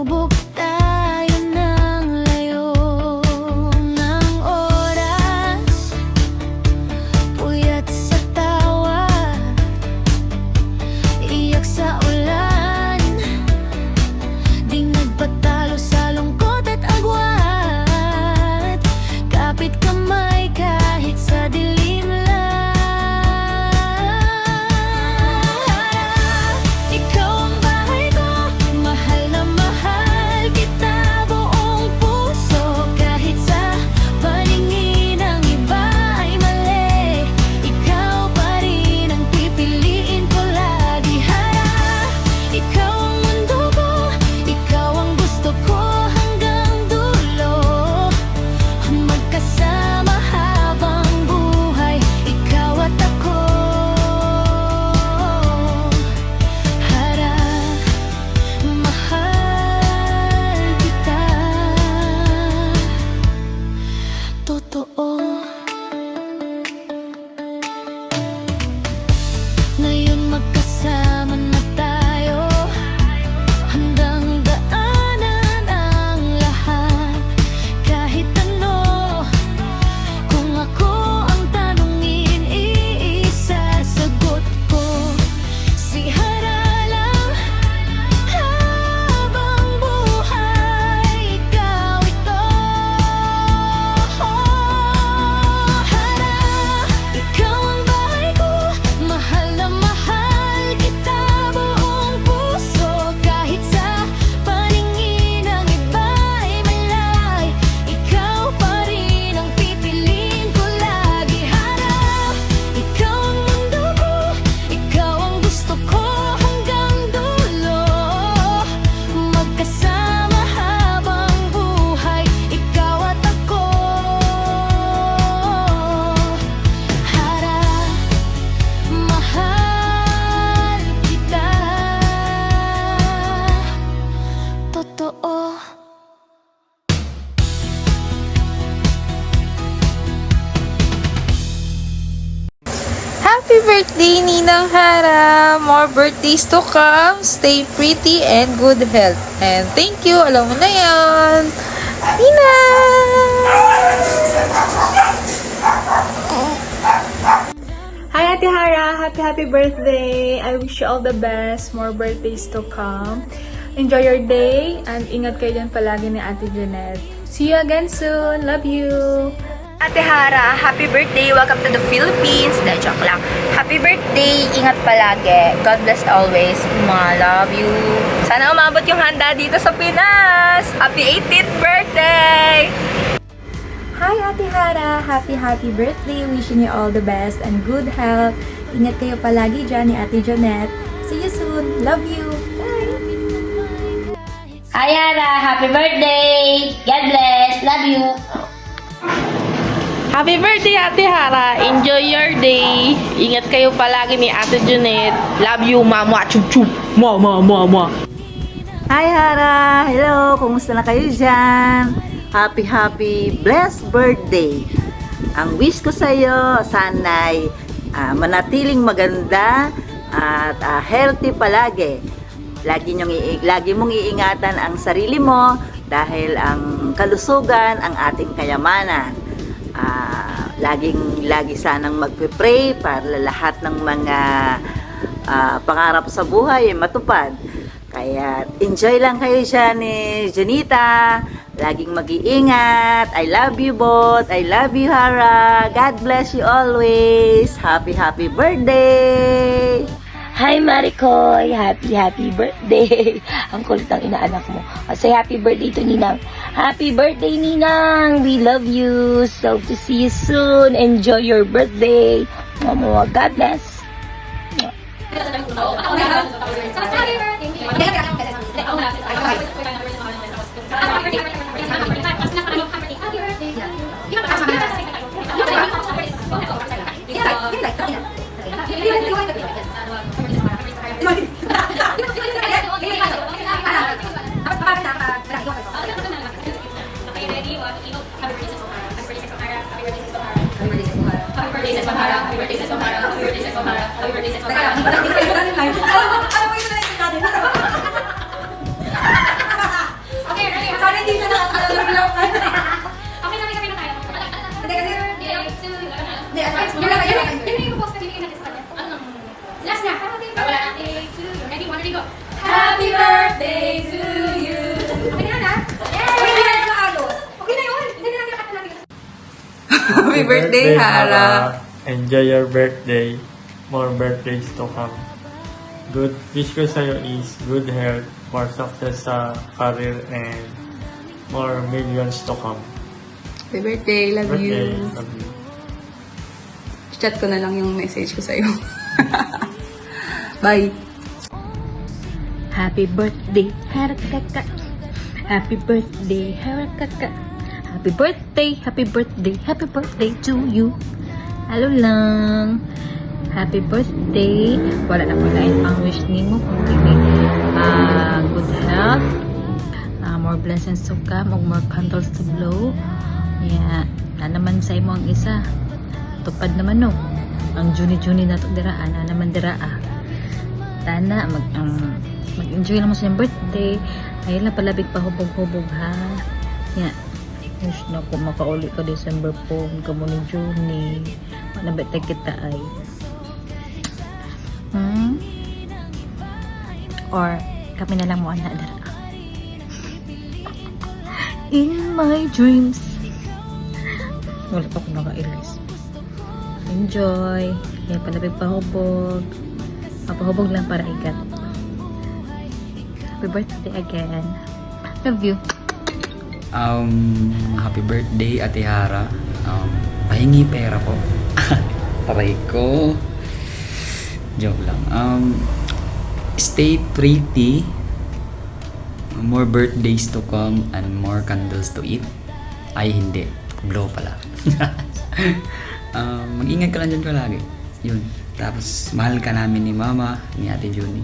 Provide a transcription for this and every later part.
Subok tayo ng layo ng oras, puyat sa tawa, iyak sa ulan, di nagpatalo sa lungkot at agwat, kapit kamay kahit sa dilim lang. Ikaw ang bahay ko, mahal na mahal kita buong puso, kahit sa paningin ng iba ay mali, ikaw pa rin ang pipiliin ko lagi. Harap, ikaw ang mundo ko, ikaw ang gusto ko hanggang dulo, magkasama habang buhay, ikaw at ako. Harap, mahal kita, totoo. Ngayon magkasama na tayo, handang daanan ang lahat, kahit ano. Kung ako ang tanungin, iisasagot ko si Haralang. Habang buhay, ikaw ito. Harap, ikaw ang bahay ko, mahal na mahal kita buong puso, kahit sa paningin ng iba ay malay, ikaw pa rin ang pipiliin ko lagi. Harap, ikaw ang mundo ko, ikaw ang gusto ko hanggang dulo, magkasama habang buhay, ikaw at ako. Harap, mahal kita, totoo. Happy birthday, Ninang Hara! More birthdays to come. Stay pretty and good health. And thank you. Alam mo na yan. Ninang! Hi Ate Hara! Happy birthday! I wish you all the best. More birthdays to come. Enjoy your day and ingat kayo dyan palagi ni Ate Janet. See you again soon. Love you! Ate Hara, happy birthday! Welcome to the Philippines! De, joke lang. Happy birthday! Ingat palagi. God bless always. Love you. Sana umabot yung handa dito sa Pinas! Happy 18th birthday! Hi Ate Hara! Happy birthday! Wishing you all the best and good health. Ingat kayo palagi dyan ni Ate Janet. See you soon. Love you. Bye! Hi Hara, happy birthday! God bless, love you! Happy birthday, Ate Hara! Enjoy your day! Ingat kayo palagi ni Ate Janet. Love you, mama! Chup chup! Mama! Hi Hara! Hello! Kumusta na kayo dyan? Happy blessed birthday! Ang wish ko sa iyo, sana'y manatiling maganda at healthy palagi. Lagi mong iingatan ang sarili mo dahil ang kalusugan ang ating kayamanan. Lagi sanang magpe-pray para lahat ng mga pangarap sa buhay ay matupad. Kaya enjoy lang kayo dyan ni Janita. Laging mag-iingat. I love you both. I love you, Hara. God bless you always. Happy birthday! Hi Maricoy, happy birthday! Ang kulit ng inaanak mo. Say happy birthday to Ninang. Happy birthday, Ninang! We love you. So to see you soon. Enjoy your birthday. Mama, God bless. birthday, Hara. Enjoy your birthday. More birthdays to come. Good wish ko sa'yo is good health, more success sa career, and more millions to come. Happy birthday. Love Birthday, you. love you. Chat ko na lang yung message ko sa'yo. Bye. Happy birthday, harakaka. Happy birthday, harakaka. Happy birthday to you. Hello lang. Happy birthday. Wala na ko lain pang wish nimo kundi good health, more blessings to come, ug more candles to blow. Yeah, na naman sa imo ang isa. Tupad naman no. Ang Juni na to dira, na naman dira Tana mag-enjoy lang mo sa iyong birthday. Ayun lang palabig pa hubog-hubog ha. Yeah. Wish na ko makauli ka December po. Kamo ni Juni. Manabitay kita ay. Or kami na lang mo anak dara. In my dreams. Wala pa ko naka-ilis. Enjoy. Yan palabig pahubog. Papahubog lang para ikat. Happy birthday again. Love you. Happy birthday, Ate Hara. Pahingi pera po. Aray ko. Joke lang. Stay pretty. More birthdays to come and more candles to eat. Ay, hindi. Blow pala. Mag-ingat ka lang dyan ko lagi. Yun. Tapos, mahal ka namin ni Mama, ni Ate Juni.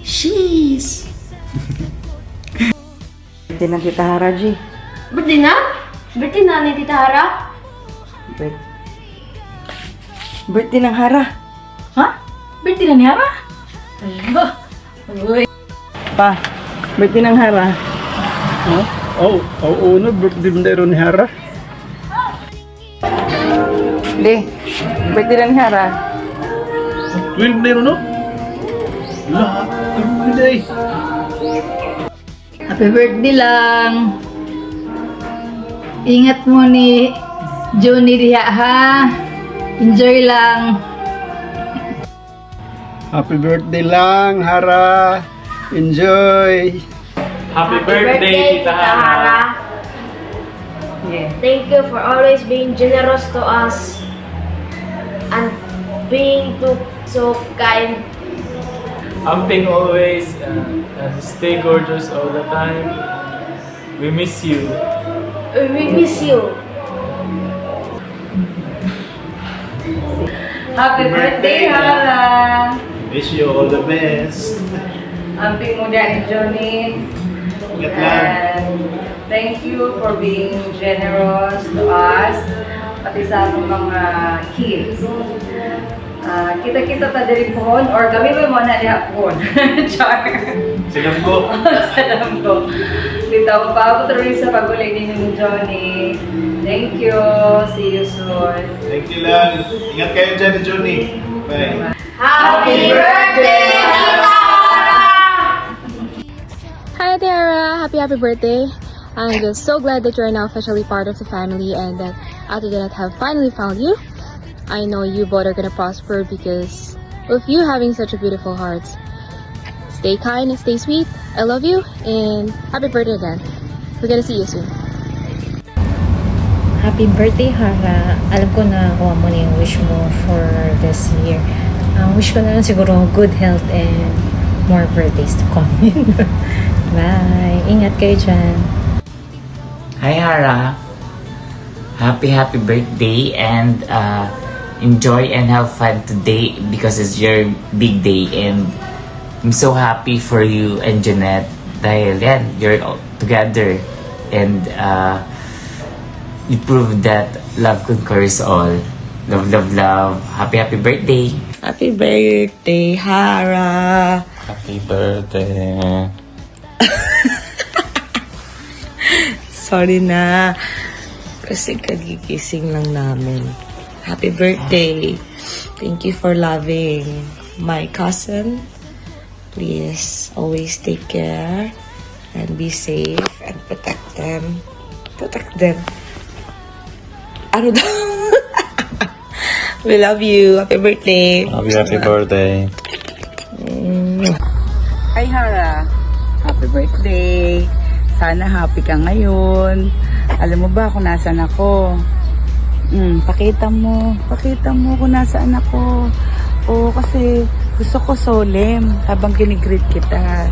Sheesh! Birthday ng Tita Hara, G. Birthday na? Birthday na ni Tita Hara? Birthday ng Hara. Ha? Birthday na ni Hara? Pa, birthday ng Hara. Oo na, birthday mo ni Hara. Di, birthday ng Hara. 12 na no? Lahat, birthday. Happy birthday lang. Ingat mo ni Juni diha ha. Enjoy lang. Happy birthday lang, Hara. Enjoy. Happy birthday, Tita Hara. Thank you for always being generous to us and being so kind. Amping always, stay gorgeous all the time. We miss you. We miss you. Happy birthday, Hara. Wish you all the best. Amping mo dyan ni Johnny. Ingat lang. And thank you for being generous to us, pati sa among mga kids. Kita-kita ta diri pohon or kami mo na diha pohon. Char. Silang ko. Salam ko. Bitaw pa ako rin sa pagulay ni Johnny. Thank you. See you soon. Thank you lang. Ingat kayo dyan ni Johnny. Bye. Happy birthday, Tita Hara! Hi Tara! Happy birthday! I'm just so glad that you're now officially part of the family and that Ate Janet have finally found you. I know you both are gonna prosper because of you having such a beautiful heart. Stay kind and stay sweet. I love you and happy birthday again. We're gonna see you soon. Happy birthday, Hara. Alam ko na kuha mo na yung wish mo for this year. Ang wish ko na lang siguro good health and more birthdays to come. Bye. Ingat kayo dyan. Hi Hara. Happy birthday and enjoy and have fun today because it's your big day and I'm so happy for you and Jeanette dahil yan, you're all together and you proved that love conquers all. Love, love, love. Happy birthday. Happy birthday, Hara. Happy birthday. Sorry na. Kasi kagigising lang namin. Happy birthday. Thank you for loving my cousin. Please always take care and be safe and protect them. Protect them. Ano daw? We love you. Happy birthday. Happy birthday. Hi Hara, happy birthday. Sana happy ka ngayon. Alam mo ba kung nasaan ako? Pakita mo kung nasaan ako. Oo, kasi gusto ko solemn habang kinigreet kita.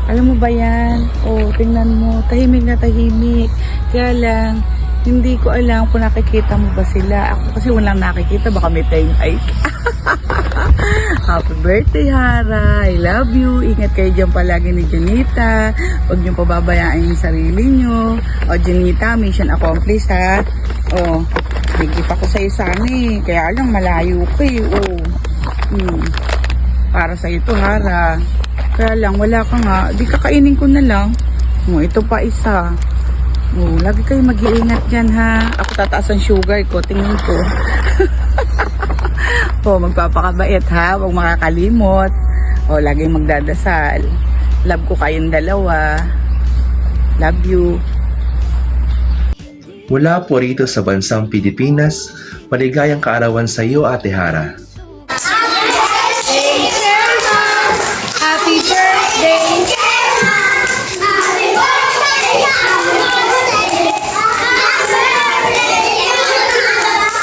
Alam mo ba yan? Oo, tingnan mo, tahimik na tahimik. Kaya lang, hindi ko alam kung nakikita mo ba sila. Ako kasi walang nakikita, baka may time ay. Happy birthday, Hara. I love you. Ingat kayo dyan palagi ni Junita. Huwag niyong pababayaan yung sarili niyo. O, Junita, mission accomplished, ha? O, nag-gift ako sa'yo sana eh. Kaya lang, malayo ka eh. O, para sa'yo to, Hara. Kaya lang, wala ka nga. Di kakainin ko na lang. O, ito pa isa. O, lagi kayo mag-iingat dyan, ha? Ako tataas ang sugar ko. Tingin ko. O, magpapakabait ha, huwag makakalimot. O, laging magdadasal. Love ko kayong dalawa. Love you. Mula po rito sa bansang Pilipinas, maligayang kaarawan sa iyo, Ate Hara. Happy birthday!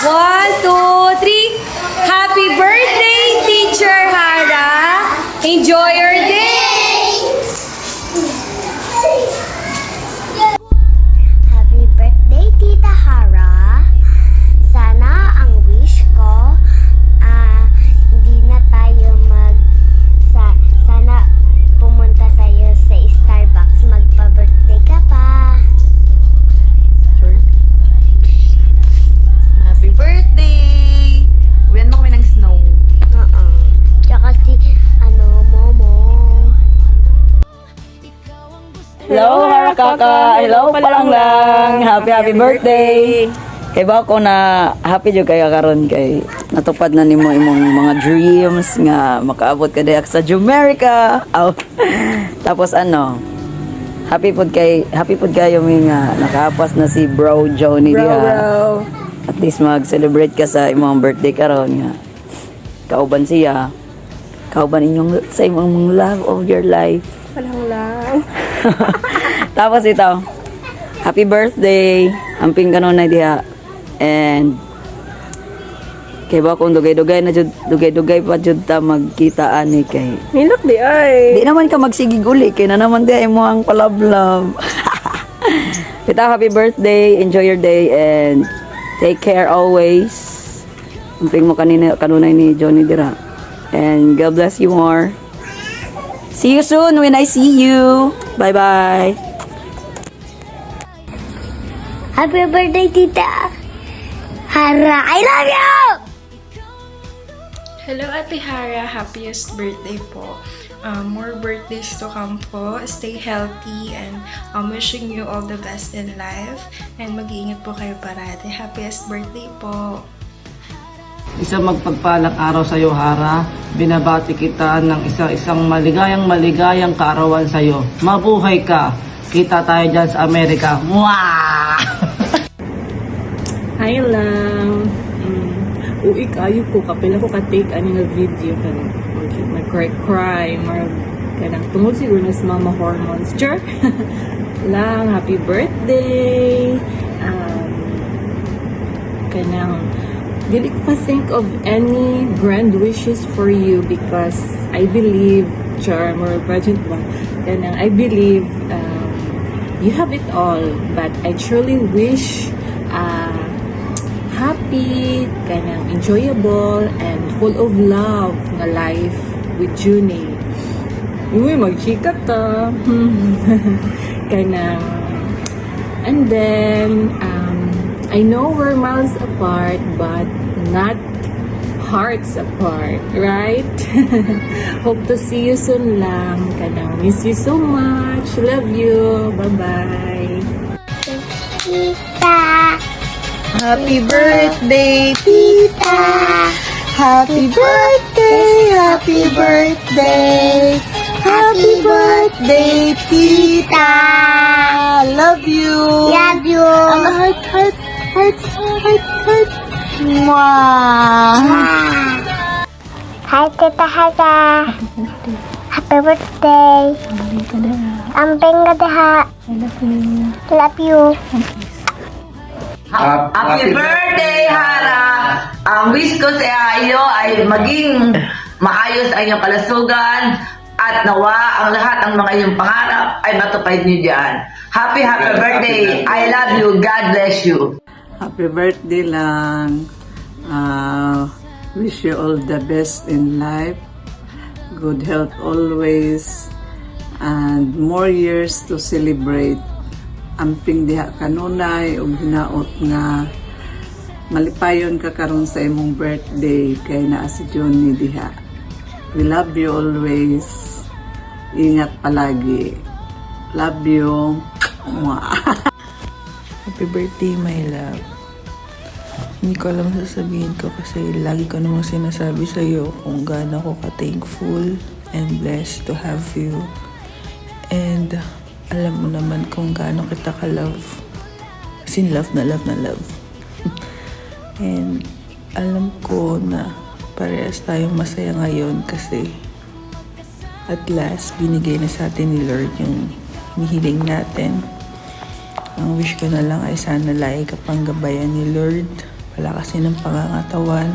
One, two, three. Happy birthday, Teacher Hara. Enjoy your day. Happy birthday, Tita Hara. Sana ang wish ko, hindi na tayo sana pumunta tayo sa Starbucks, magpa-birthday ka pa. Happy birthday! Uwian mo kami ng snow. Tsaka si, Momo. Hello, Hara Kaka! Hello pa lang. Happy birthday! Kay ba ako na happy jud kay karon kay natupad na nimo imong mga dreams nga makaabot ka diha sa Jamaica. Tapos happy pod kayo mi nga nakapas na si Bro Johnny diha. At least mag-celebrate ka sa imong birthday karon nga. Kauban siya. Kauban sa imong love of your life. Walang lang. Tapos ito, happy birthday. Amping kanon na diha. And kay ba kung dugay-dugay pa jud ta magkita ani kay. Nilak di ay. Di naman ka magsigig uli kay na naman di mo ang palab-love. Pita, happy birthday. Enjoy your day and take care always. Amping mo kanunay ni Johnny dira. And God bless you more. See you soon when I see you. Bye-bye. Happy birthday, Tita Hara. I love you! Hello, Ate Hara. Happiest birthday po. More birthdays to come po. Stay healthy and wishing you all the best in life. And mag-iingat po kayo parati. Happiest birthday po. Isang magpagpalang araw sa iyo, Hara. Binabati kita ng isang maligayang kaarawan sa iyo. Mabuhay ka. Kita tayo dyan sa Amerika. Mwah! Hi lang. Uy, kayo ko. Kapila ko ka-take nga video. Mag-cry. Kanang tungkol siguro na sa mama hormones. Sure? Lang. Happy birthday. Kanang dili ko pa-think of any grand wishes for you because I believe, charm or budget ba, kanang I believe you have it all, but I truly wish happy, kanang enjoyable, and full of love na life with Junie. Uy, mag-chika ta. Kanang, and then, I know we're miles apart, but not hearts apart, right? Hope to see you soon lang. Kanang miss you so much. Love you. Bye-bye. Tita. Happy birthday, Tita! Happy birthday! Happy birthday! Happy birthday, Tita! Love you! Love you! Heart. Hi, Tita Hara. Happy birthday. Amping ka diha. Love you. Happy birthday, Hara! Ang wish ko sa iyo ay maging maayos ang iyong kalasugan at nawa ang lahat ng mga iyong pangarap ay matupad niyo dyan. Happy birthday! I love you. God bless you. Happy birthday lang. Wish you all the best in life. Good health always. And more years to celebrate. Amping diha kanunay ug hinaot nga malipayon ka karon sa imong birthday kay naa si Johnny diha. We love you always. Ingat palagi. Love you. Happy birthday, my love. Hindi ko alam sasabihin ko kasi lagi ko namang sinasabi sa'yo kung gaano ko ka-thankful and blessed to have you. And alam mo naman kung gaano kita ka-love. As in, love na love na love. And alam ko na parehas tayong masaya ngayon kasi at last, binigay na sa atin ni Lord yung hinihiling natin. Ang wish ko na lang ay sana lagi ka pang gabayan ni Lord. Palakasin ng pangangatawan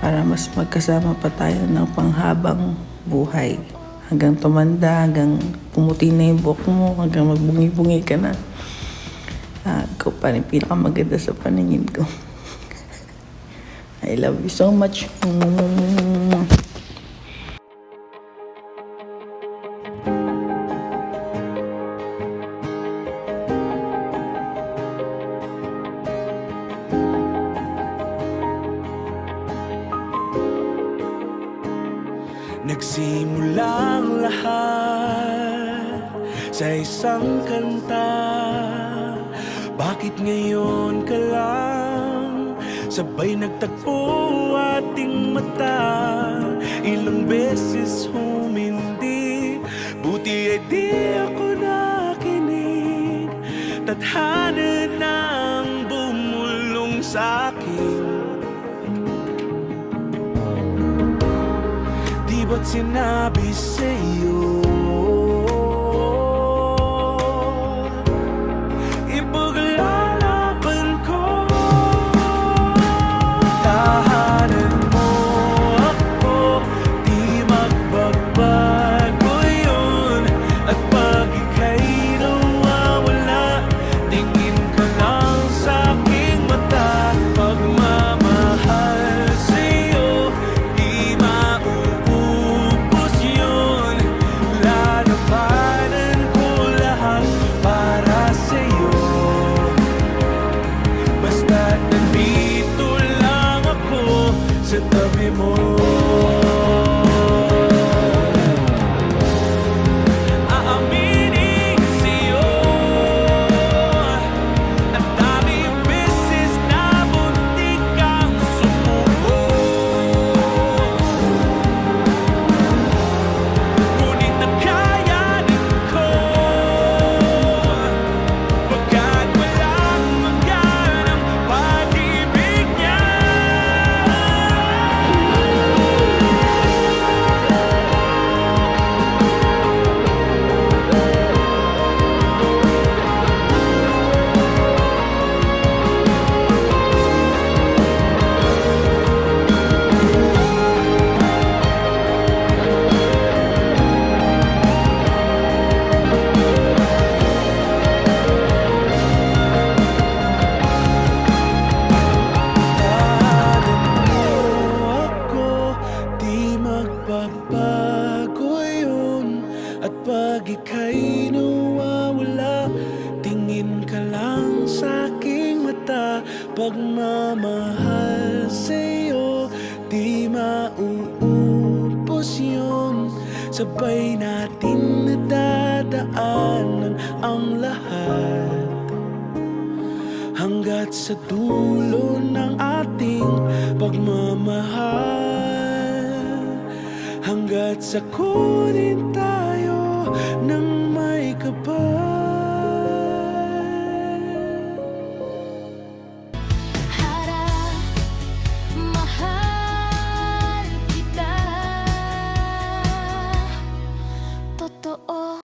para mas magkasama pa tayo ng panghabang buhay. Hanggang tumanda, hanggang pumuti na yung buhok mo, hanggang magbungi-bungi ka na. Ikaw pa rin pinakamaganda sa paningin ko. I love you so much. Nagsimulang lahat sa isang kanta. Bakit ngayon ka lang sabay nagtagpo ating mata? Ilang beses humindi, buti ay di ako nakinig. Tadhana nang bumulong sa'kin. Ba't sinabi sa'yo ipaglalaban ko? Tahanan mo ako, di magbabago yun. At pag ika'y nawawala, tingin ka lang sa'king mata. Pagmamahal sa'yo, di sa tabi mo. Aaminin sa'yo ang daming beses na buntik kang sumuko. Ngunit nakayanin ko pagkat walang maganang pag-ibig niya. Magbabago yun. At pag ika'y nawawala, tingin ka lang sa'king mata. Pagmamahal sa'yo, di mauubos yun. Sabay natin nadadaanan ang lahat hanggat sa dulo ng ating pagmamahal. Hanggat sa kunin tayo ng may kapal.